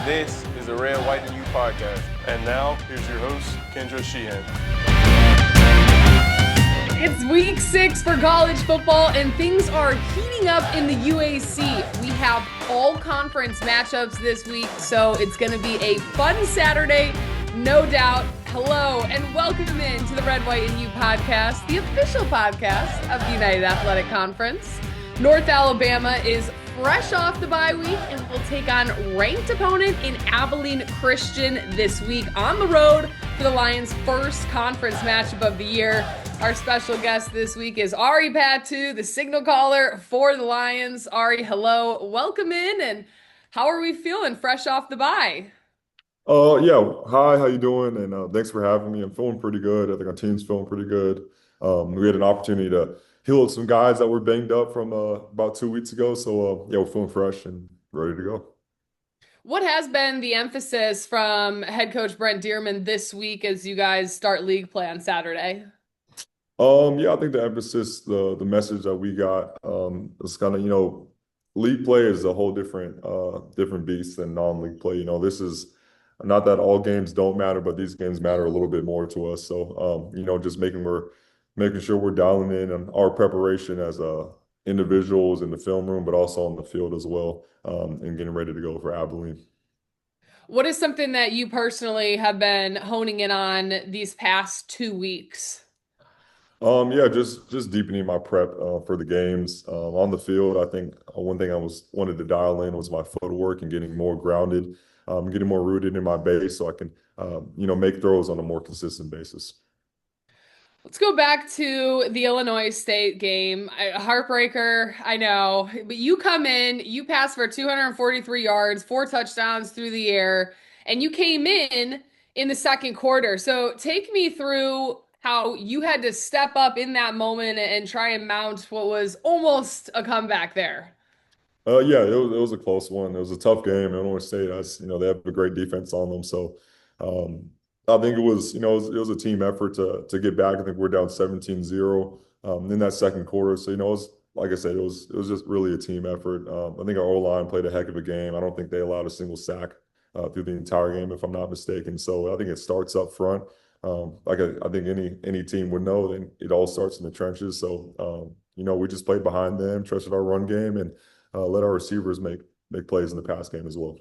This is the Red, White, and You podcast. And now, here's your host, Kendra Sheehan. It's week 6 for college football, and things are heating up in the UAC. We have all conference matchups this week, so it's going to be a fun Saturday, no doubt. Hello, and welcome in to the Red, White, and You podcast, the official podcast of the United Athletic Conference. North Alabama is fresh off the bye week and will take on ranked opponent in Abilene Christian this week on the road for the Lions' first conference matchup of the year. Our special guest this week is Ari Patu, the signal caller for the Lions. Ari, hello, welcome in, and how are we feeling fresh off the bye? Hi, how you doing? And thanks for having me. I'm feeling pretty good. I think our team's feeling pretty good. We had an opportunity to heal some guys that were banged up from about 2 weeks ago. So we're feeling fresh and ready to go. What has been the emphasis from head coach Brent Dearman this week as you guys start league play on Saturday? I think the emphasis, the message that we got is kind of, league play is a whole different beast than non-league play. This is not that all games don't matter, but these games matter a little bit more to us. So, just making sure we're dialing in on our preparation as individuals in the film room, but also on the field as well, and getting ready to go for Abilene. What is something that you personally have been honing in on these past 2 weeks? Just deepening my prep for the games on the field. I think one thing wanted to dial in was my footwork and getting more grounded, getting more rooted in my base, so I can make throws on a more consistent basis. Let's go back to the Illinois State game. A heartbreaker, I know, but you come in, you pass for 243 yards, 4 touchdowns through the air, and you came in the second quarter. So take me through how you had to step up in that moment and try and mount what was almost a comeback there. It was a close one. It was a tough game. Illinois State, they have a great defense on them. So I think it was a team effort to get back. I think we're down 17-0 in that second quarter. So, like I said, it was just really a team effort. I think our O-line played a heck of a game. I don't think they allowed a single sack through the entire game, if I'm not mistaken. So I think it starts up front. I think any team would know, then it all starts in the trenches. So, we just played behind them, trusted our run game, and let our receivers make plays in the pass game as well.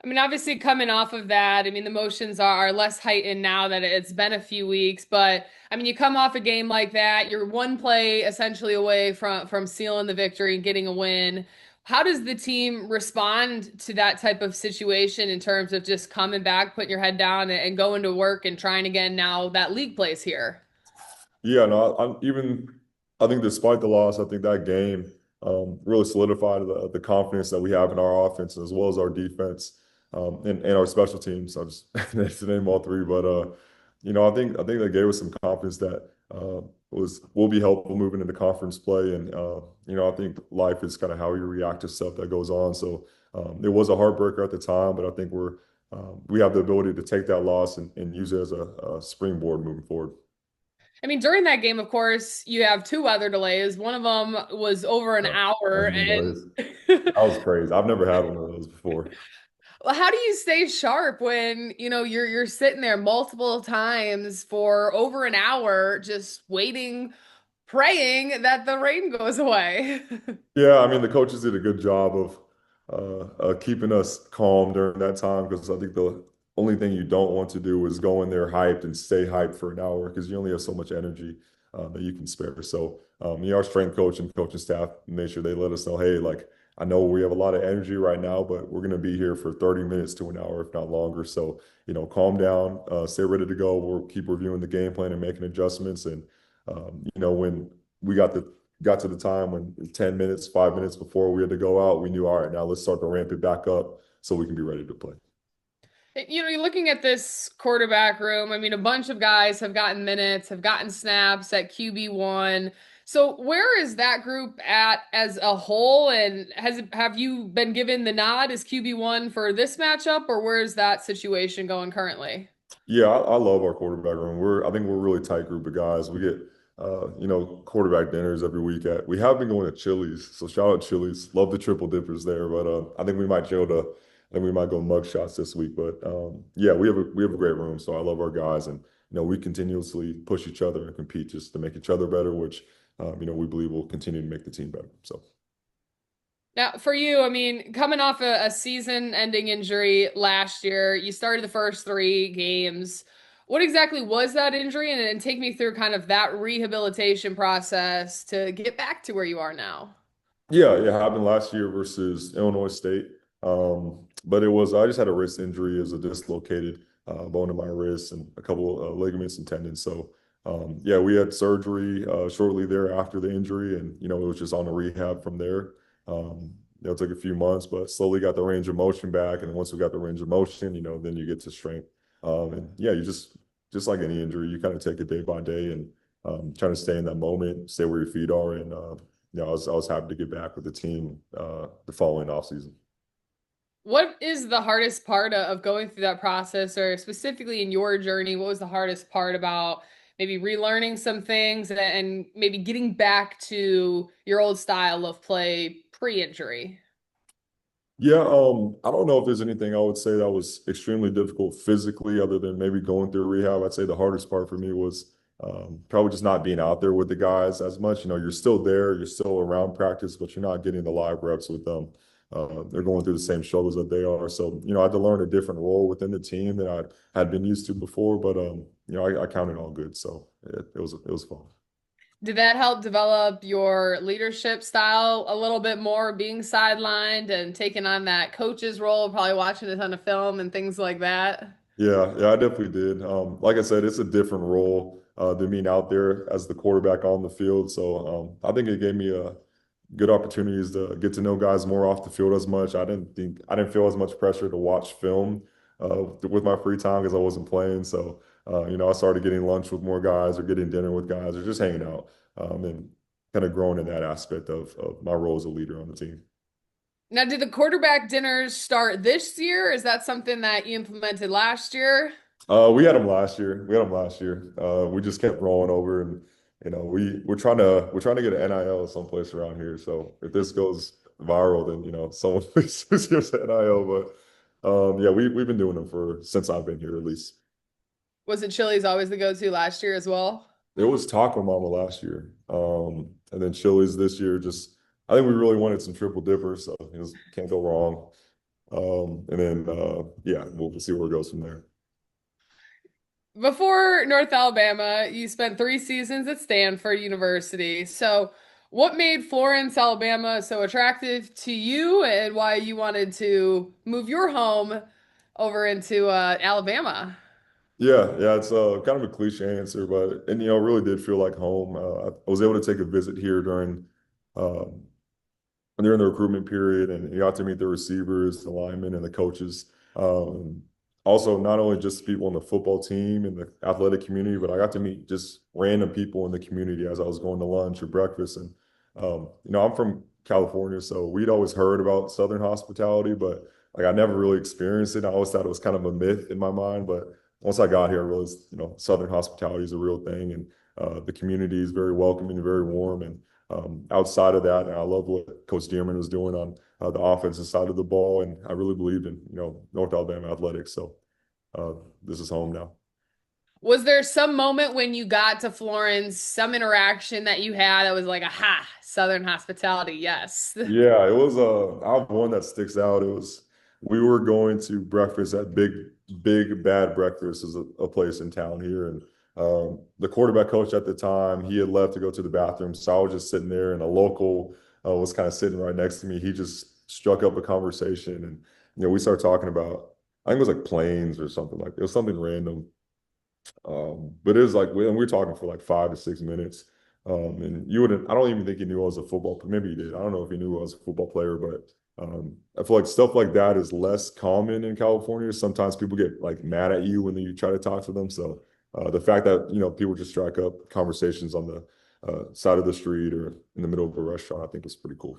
I mean, obviously coming off of that, I mean, the emotions are less heightened now that it's been a few weeks, but I mean, you come off a game like that, you're one play essentially away from sealing the victory and getting a win. How does the team respond to that type of situation in terms of just coming back, putting your head down and going to work and trying again now that league plays here? Yeah, no, I think despite the loss, I think that game really solidified the confidence that we have in our offense as well as our defense. And our special teams. I just to name all three, but I think that gave us some confidence that will be helpful moving into conference play. And I think life is kind of how you react to stuff that goes on. So it was a heartbreaker at the time, but I think we have the ability to take that loss and use it as a springboard moving forward. I mean, during that game, of course, you have 2 weather delays. One of them was over an hour. That was crazy. I've never had one of those before. Well, how do you stay sharp when, you're sitting there multiple times for over an hour just waiting, praying that the rain goes away? Yeah, I mean, the coaches did a good job of keeping us calm during that time, because I think the only thing you don't want to do is go in there hyped and stay hyped for an hour, because you only have so much energy that you can spare. So our strength coach and coaching staff made sure they let us know, hey, like, I know we have a lot of energy right now, but we're going to be here for 30 minutes to an hour, if not longer. So, calm down, stay ready to go. We'll keep reviewing the game plan and making adjustments. And, when we got to the time when 10 minutes, 5 minutes before we had to go out, we knew, all right, now let's start to ramp it back up so we can be ready to play. You're looking at this quarterback room. I mean, a bunch of guys have gotten minutes, have gotten snaps at QB1. So where is that group at as a whole? And have you been given the nod as QB1 for this matchup, or where is that situation going currently? Yeah, I love our quarterback room. I think we're a really tight group of guys. We get quarterback dinners every week. We have been going to Chili's, so shout out Chili's. Love the triple dippers there, but I think we might go to then we might go mug shots this week. But yeah, we have a great room, so I love our guys, and we continuously push each other and compete just to make each other better, which we believe will continue to make the team better. So. Now, for you, I mean, coming off a season-ending injury last year, you started the first three games. What exactly was that injury? And take me through kind of that rehabilitation process to get back to where you are now. Yeah, it happened last year versus Illinois State. But I just had a wrist injury as a dislocated bone in my wrist and a couple ligaments and tendons. So, yeah, we had surgery shortly thereafter the injury, and it was just on the rehab from there. It took a few months, but slowly got the range of motion back. And once we got the range of motion, then you get to strength. And yeah, you just like any injury, you kind of take it day by day and trying to stay in that moment, stay where your feet are, and I was happy to get back with the team the following offseason. What is the hardest part of going through that process, or specifically in your journey, what was the hardest part about maybe relearning some things and maybe getting back to your old style of play pre-injury? Yeah, I don't know if there's anything I would say that was extremely difficult physically, other than maybe going through rehab. I'd say the hardest part for me was probably just not being out there with the guys as much. You're still there, you're still around practice, but you're not getting the live reps with them. They're going through the same struggles that they are. So, I had to learn a different role within the team that I had been used to before, but I counted all good. So it was fun. Did that help develop your leadership style a little bit more, being sidelined and taking on that coach's role, probably watching a ton of film and things like that? Yeah, I definitely did. Like I said, it's a different role than being out there as the quarterback on the field. So I think it gave me good opportunities to get to know guys more off the field as much. I didn't feel as much pressure to watch film with my free time because I wasn't playing. So I started getting lunch with more guys or getting dinner with guys or just hanging out and kind of growing in that aspect of my role as a leader on the team. Now, did the quarterback dinners start this year? Is that something that you implemented last year? We had them last year. We just kept rolling over, and we're trying to get an NIL someplace around here. So if this goes viral, then someone please give us an NIL. But yeah, we've been doing them since I've been here at least. Was it Chili's always the go-to last year as well? It was Taco Mama last year, and then Chili's this year. Just I think we really wanted some triple dippers, so can't go wrong. And then yeah, we'll see where it goes from there. Before North Alabama, you spent 3 seasons at Stanford University. So, what made Florence, Alabama so attractive to you and why you wanted to move your home over into Alabama? Yeah, it's kind of a cliche answer, but it really did feel like home. I was able to take a visit here um, during the recruitment period, and you got to meet the receivers, the linemen, and the coaches. Also, not only just people on the football team and the athletic community, but I got to meet just random people in the community as I was going to lunch or breakfast. And I'm from California, so we'd always heard about Southern hospitality, but like I never really experienced it. I always thought it was kind of a myth in my mind, but once I got here, I realized Southern hospitality is a real thing, and the community is very welcoming and very warm. And outside of that, I love what Coach Dearman was doing on the offensive side of the ball, and I really believed in North Alabama athletics. So this is home now. Was there some moment when you got to Florence, some interaction that you had that was like, aha, Southern hospitality, yes? Yeah, it was I have one that sticks out. It was we were going to breakfast at Big Bad Breakfast is a place in town here, and the quarterback coach at the time, he had left to go to the bathroom, so I was just sitting there, and a local was kind of sitting right next to me. He just struck up a conversation, and we started talking about, I think it was like planes or something, like it was something random. But it was like we were talking for like 5 to 6 minutes. And I don't even think he knew I was a football, maybe he did. I don't know if he knew I was a football player, but I feel like stuff like that is less common in California. Sometimes people get like mad at you when you try to talk to them. So the fact that people just strike up conversations on the side of the street or in the middle of a restaurant, I think is pretty cool.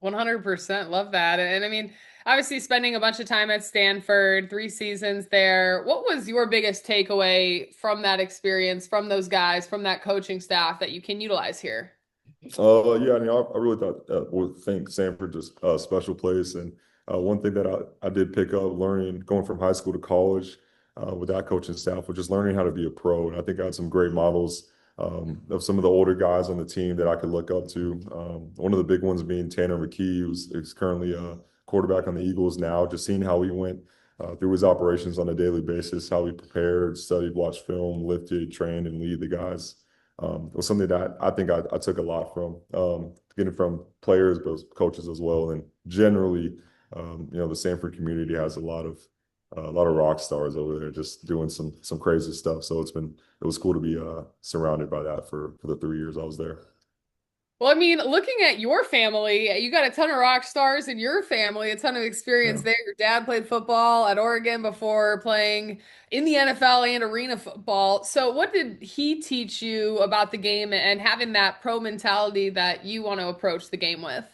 100% love that. And I mean, obviously spending a bunch of time at Stanford, 3 seasons there. What was your biggest takeaway from that experience, from those guys, from that coaching staff that you can utilize here? Yeah, I really thought would think Stanford just a special place, and One thing that I did pick up learning going from high school to college with that coaching staff was just learning how to be a pro. And I think I had some great models of some of the older guys on the team that I could look up to. One of the big ones being Tanner McKee, who's is currently a quarterback on the Eagles now. Just seeing how he went through his operations on a daily basis, how he prepared, studied, watched film, lifted, trained, and lead the guys. Was something that I think I took a lot from, getting from players, but coaches as well. And generally, the Sanford community has a lot of rock stars over there just doing some crazy stuff. So it was cool to be surrounded by that for the 3 years I was there. Well, I mean, looking at your family, you got a ton of rock stars in your family, a ton of experience Yeah. there. Your dad played football at Oregon before playing in the NFL and arena football. So, what did he teach you about the game and having that pro mentality that you want to approach the game with?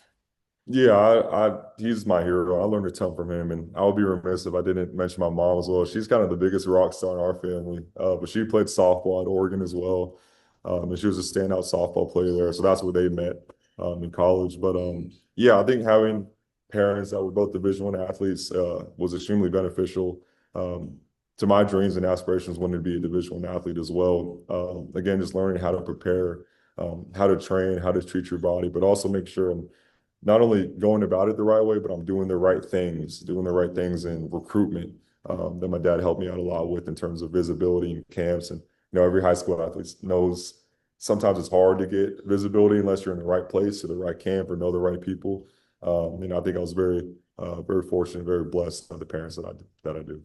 Yeah, he's my hero. I learned a ton from him, and I would be remiss if I didn't mention my mom as well. She's kind of the biggest rock star in our family, but she played softball at Oregon as well, and she was a standout softball player there. So that's where they met in college. But yeah, I think having parents that were both Division I athletes was extremely beneficial to my dreams and aspirations. Wanting to be a Division I athlete as well. Again, just learning how to prepare, how to train, how to treat your body, but also make sure I'm not only going about it the right way, but I'm doing the right things in recruitment that my dad helped me out a lot with in terms of visibility in camps. And, every high school athlete knows sometimes it's hard to get visibility unless you're in the right place or the right camp or know the right people. I think I was very fortunate, very blessed by the parents that I do.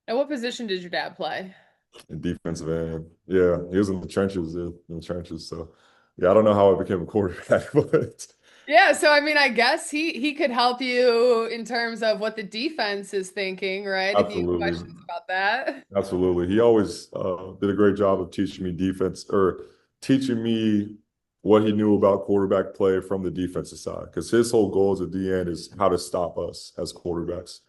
And what position did your dad play? In defensive end. Yeah, he was in the trenches, in the trenches. So, yeah, I don't know how I became a quarterback, but Yeah, so I mean, I guess he could help you in terms of what the defense is thinking, right? If you have absolutely. questions about that. Absolutely. He always did a great job of teaching me defense or teaching me what he knew about quarterback play from the defensive side. Because his whole goal as a DN is how to stop us as quarterbacks.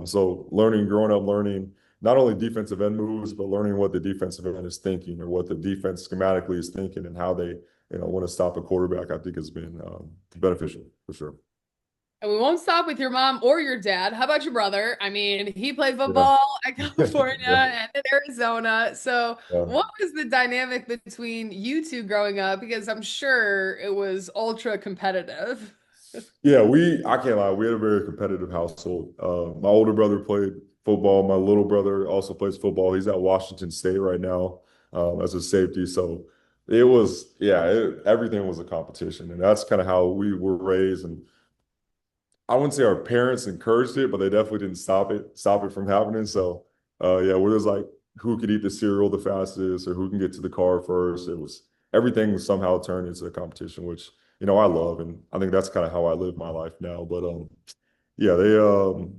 So growing up, learning not only defensive end moves, but learning what the defensive end is thinking or what the defense schematically is thinking and how they, want to stop a quarterback, I think has been beneficial for sure. And we won't stop with your mom or your dad. How about your brother? I mean, he played Yeah. football at California Yeah. and in Arizona. So, Yeah. what was the dynamic between you two growing up? Because I'm sure it was ultra competitive. Yeah, I can't lie, we had a very competitive household. My older brother played football. My little brother also plays football. He's at Washington State right now as a safety. So it was, yeah, everything was a competition. And that's kind of how we were raised. And I wouldn't say our parents encouraged it, but they definitely didn't stop it from happening. So yeah, we was like who could eat the cereal the fastest or who can get to the car first. Everything somehow turned into a competition, which I love, and I think that's kind of how I live my life now. But yeah, they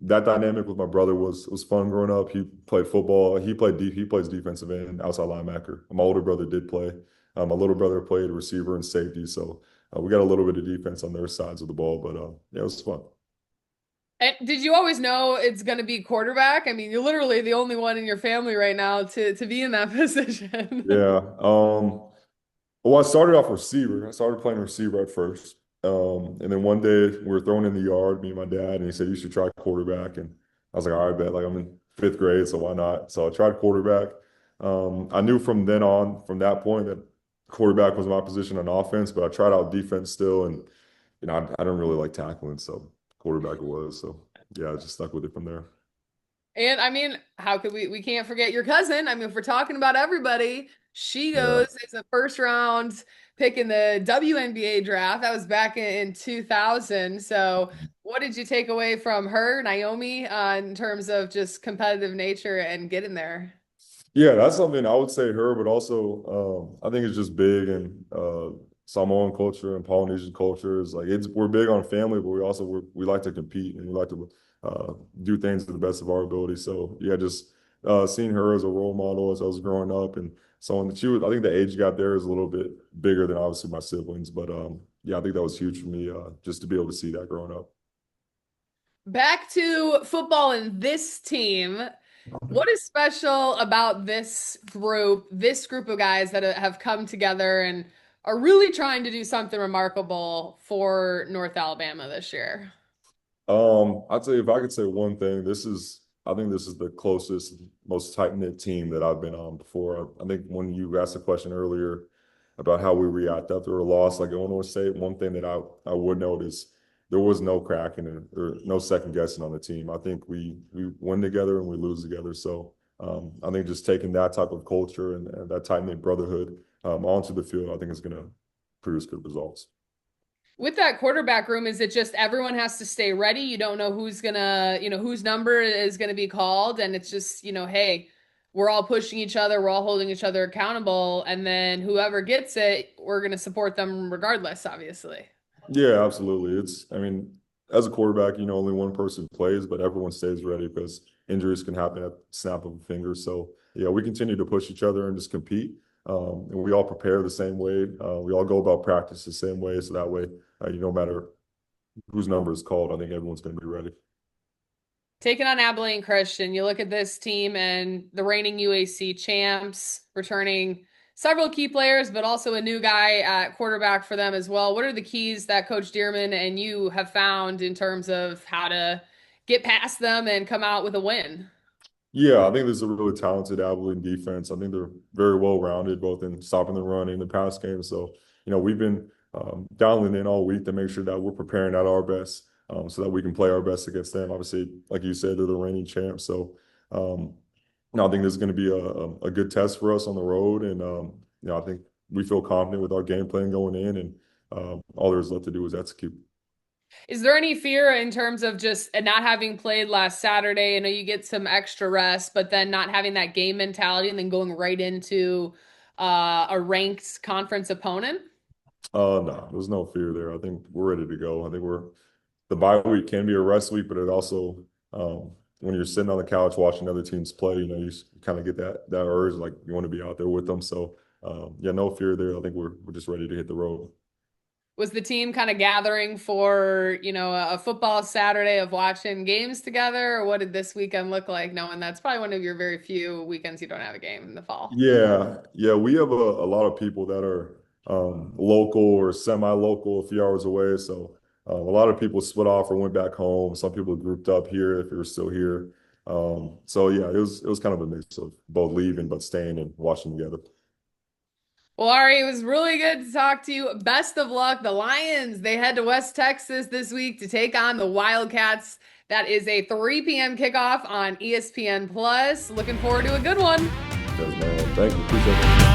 that dynamic with my brother was fun growing up. He played football. He plays defensive end, outside linebacker. My older brother did play. My little brother played receiver and safety. So we got a little bit of defense on their sides of the ball, but yeah, it was fun. And did you always know it's going to be quarterback? I mean, you're literally the only one in your family right now to be in that position. Yeah. Well, I started off receiver. I started playing receiver at first. And then one day we were throwing in the yard, me and my dad, and he said, you should try quarterback. And I was like, all right, bet. Like I'm in fifth grade, so why not? So I tried quarterback. I knew from then on, from that point, that quarterback was my position on offense, but I tried out defense still. And, I don't really like tackling, so quarterback it was. So yeah, I just stuck with it from there. And I mean, how could we can't forget your cousin. I mean, if we're talking about everybody, she Yeah. goes as a first round pick in the WNBA draft. That was back in 2000. So, what did you take away from her, Naomi, in terms of just competitive nature and getting there? Yeah, that's something I would say her, but also I think it's just big in Samoan culture and Polynesian culture. Is like we're big on family, but we like to compete and we like to do things to the best of our ability. So yeah, just seeing her as a role model as I was growing up and so on. I think the age gap there is a little bit bigger than obviously my siblings, but yeah, I think that was huge for me just to be able to see that growing up. Back to football and this team. What is special about this group of guys that have come together and are really trying to do something remarkable for North Alabama this year? I'd say if I could say one thing, I think this is the closest, most tight-knit team that I've been on before. I think when you asked a question earlier about how we react after a loss like Illinois State, one thing that I would note is there was no cracking or no second guessing on the team. I think we win together and we lose together. So I think just taking that type of culture and that tight-knit brotherhood onto the field, I think is going to produce good results. With that quarterback room, is it just everyone has to stay ready? You don't know who's gonna, whose number is gonna be called, and it's just, hey, we're all pushing each other, we're all holding each other accountable, and then whoever gets it, we're gonna support them regardless, obviously. Yeah, absolutely. I mean, as a quarterback, only one person plays, but everyone stays ready because injuries can happen at the snap of a finger. So, yeah, we continue to push each other and just compete. And we all prepare the same way. We all go about practice the same way. So that way, no matter whose number is called, I think everyone's going to be ready. Taking on Abilene Christian, you look at this team and the reigning UAC champs, returning several key players, but also a new guy at quarterback for them as well. What are the keys that Coach Dearman and you have found in terms of how to get past them and come out with a win? Yeah, I think there's a really talented Abilene defense. I think they're very well rounded, both in stopping the run and the pass game. So, we've been dialing in all week to make sure that we're preparing at our best so that we can play our best against them. Obviously, like you said, they're the reigning champs. So, I think this is going to be a good test for us on the road. And, I think we feel confident with our game plan going in. And all there is left to do is execute. Is there any fear in terms of just not having played last Saturday? I know you get some extra rest, but then not having that game mentality and then going right into a ranked conference opponent? No, there's no fear there. I think we're ready to go. I think the bye week can be a rest week, but it also, when you're sitting on the couch watching other teams play, you kind of get that urge, like you want to be out there with them. So, yeah, no fear there. I think we're just ready to hit the road. Was the team kind of gathering for, a football Saturday of watching games together? Or what did this weekend look like, knowing that's probably one of your very few weekends you don't have a game in the fall? Yeah, we have a lot of people that are local or semi-local, a few hours away. So a lot of people split off or went back home. Some people grouped up here if you're still here. So yeah, it was kind of a mix of both leaving but staying and watching together. Well, Ari, it was really good to talk to you. Best of luck. The Lions, they head to West Texas this week to take on the Wildcats. That is a 3 p.m. kickoff on ESPN Plus. Looking forward to a good one. Yes, man. Thank you. Appreciate it.